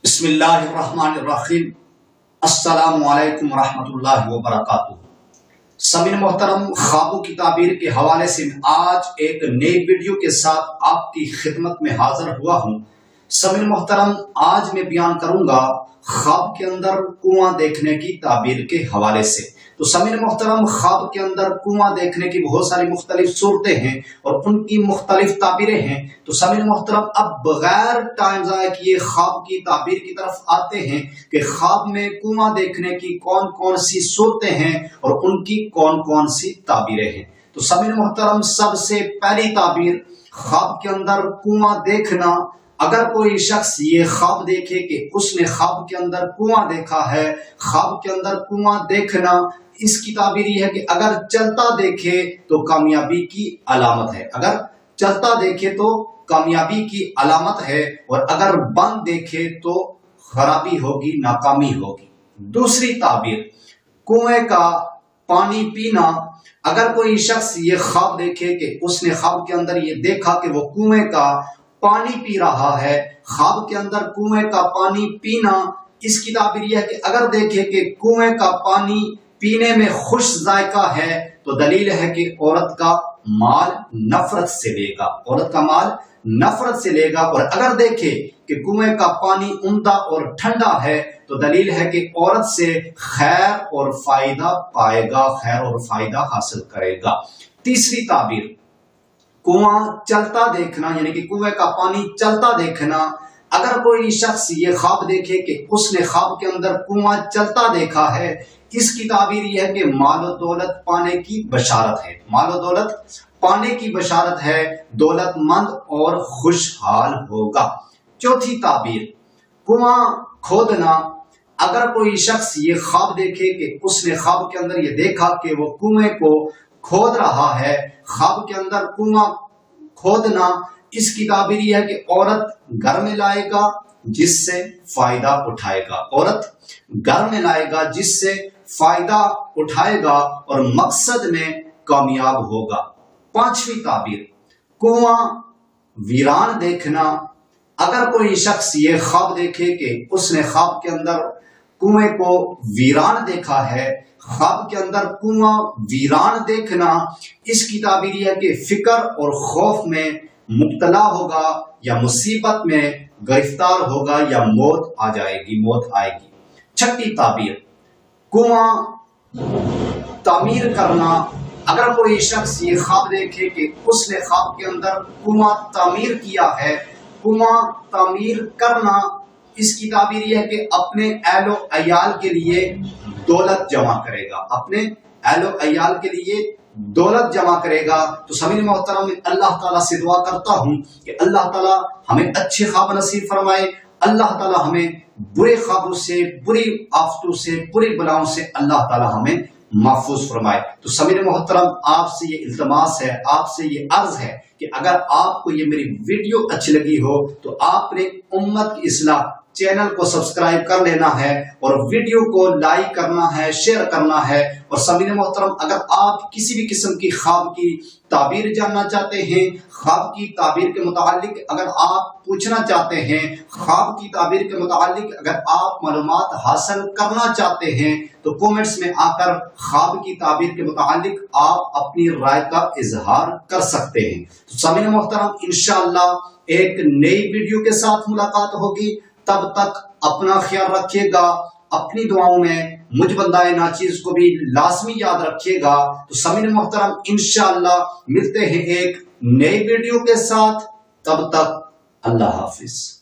بسم اللہ الرحمن الرحیم۔ السلام علیکم ورحمۃ اللہ وبرکاتہ۔ سامعین محترم، خوابوں کی تعبیر کے حوالے سے آج ایک نئی ویڈیو کے ساتھ آپ کی خدمت میں حاضر ہوا ہوں۔ سامعین محترم، آج میں بیان کروں گا خواب کے اندر کنواں دیکھنے کی تعبیر کے حوالے سے۔ تو سامعین محترم، خواب کے اندر کنواں دیکھنے کی بہت ساری مختلف صورتیں ہیں اور ان کی مختلف تعبیریں ہیں۔ تو سامعین محترم، اب بغیر ٹائم ضائع کیے خواب کی تعبیر کی طرف آتے ہیں کہ خواب میں کنواں دیکھنے کی کون کون سی صورتیں ہیں اور ان کی کون کون سی تعبیریں ہیں۔ تو سامعین محترم، سب سے پہلی تعبیر خواب کے اندر کنواں دیکھنا۔ اگر کوئی شخص یہ خواب دیکھے کہ اس نے خواب کے اندر کنواں دیکھا ہے، خواب کے اندر کنواں دیکھنا، اس کی تعبیر یہ ہے کہ اگر چلتا دیکھے تو کامیابی کی علامت ہے۔ اگر چلتا دیکھے تو کامیابی کی علامت ہے، اور اگر بند دیکھے تو خرابی ہوگی، ناکامی ہوگی۔ دوسری تعبیر کنویں کا پانی پینا۔ اگر کوئی شخص یہ خواب دیکھے کہ اس نے خواب کے اندر یہ دیکھا کہ وہ کنویں کا پانی پی رہا ہے، خواب کے اندر کنویں کا پانی پینا، اس کی تعبیر یہ ہے کہ اگر دیکھے کہ کنویں کا پانی پینے میں خوش ذائقہ ہے تو دلیل ہے کہ عورت کا مال نفرت سے لے گا، عورت کا مال نفرت سے لے گا۔ اور اگر دیکھے کہ کنویں کا پانی عمدہ اور ٹھنڈا ہے تو دلیل ہے کہ عورت سے خیر اور فائدہ پائے گا، خیر اور فائدہ حاصل کرے گا۔ تیسری تعبیر کنواں چلتا دیکھنا، یعنی کہ کنویں کا پانی چلتا دیکھنا۔ اگر کوئی شخص یہ خواب دیکھے کہ اس نے خواب کے اندر کنواں چلتا دیکھا ہے، اس کی تعبیر یہ ہے کہ مال و دولت پانے کی بشارت ہے، مال و دولت پانے کی بشارت ہے، دولت مند اور خوشحال ہوگا۔ چوتھی تعبیر کنواں کھودنا۔ اگر کوئی شخص یہ خواب دیکھے کہ اس نے خواب کے اندر یہ دیکھا کہ وہ کنویں کو کھود رہا ہے، خواب کے اندر کنواں کھودنا، اس کی تعبیر یہ ہے کہ عورت گھر میں لائے گا جس سے فائدہ اٹھائے گا، عورت گھر میں لائے گا جس سے فائدہ اٹھائے گا اور مقصد میں کامیاب ہوگا۔ پانچویں تعبیر کنواں ویران دیکھنا۔ اگر کوئی شخص یہ خواب دیکھے کہ اس نے خواب کے اندر کنویں کو ویران دیکھا ہے، خواب کے اندر کنواں ویران دیکھنا، اس کی تعبیر یہ ہے کہ فکر اور خوف میں مبتلا ہوگا یا مصیبت میں گرفتار ہوگا یا موت آ جائے گی، موت آئے گی۔ چھٹی تعبیر کنواں تعمیر کرنا۔ اگر کوئی شخص یہ خواب دیکھے کہ اس نے خواب کے اندر کنواں تعمیر کیا ہے، کنواں تعمیر کرنا، اس کی تعبیر یہ ہے کہ اپنے اہل و عیال کے لیے دولت جمع کرے گا، اپنے اہل و عیال کے لیے دولت جمع کرے گا۔ تو سامعین محترم، اللہ تعالیٰ سے دعا کرتا ہوں کہ اللہ تعالیٰ ہمیں اچھے خواب نصیب فرمائے، اللہ تعالیٰ ہمیں برے خوابوں سے، بری آفتوں سے، بری بلاؤں سے اللہ تعالیٰ ہمیں محفوظ فرمائے۔ تو سامعین محترم، آپ سے یہ التماس ہے، آپ سے یہ عرض ہے کہ اگر آپ کو یہ میری ویڈیو اچھی لگی ہو تو آپ نے امت کی اصلاح چینل کو سبسکرائب کر لینا ہے اور ویڈیو کو لائک کرنا ہے، شیئر کرنا ہے۔ اور سامعین محترم، اگر آپ کسی بھی قسم کی خواب کی تعبیر جاننا چاہتے ہیں، خواب کی تعبیر کے متعلق اگر آپ پوچھنا چاہتے ہیں، خواب کی تعبیر کے متعلق اگر آپ معلومات حاصل کرنا چاہتے ہیں تو کومنٹس میں آ کر خواب کی تعبیر کے متعلق آپ اپنی رائے کا اظہار کر سکتے ہیں۔ تو سامعین محترم، انشاءاللہ ایک نئی ویڈیو کے ساتھ ملاقات ہوگی۔ تب تک اپنا خیال رکھیے گا، اپنی دعاؤں میں مجھ بندہ ناچیز کو بھی لازمی یاد رکھیے گا۔ تو سامعین محترم، انشاءاللہ ملتے ہیں ایک نئی ویڈیو کے ساتھ، تب تک اللہ حافظ۔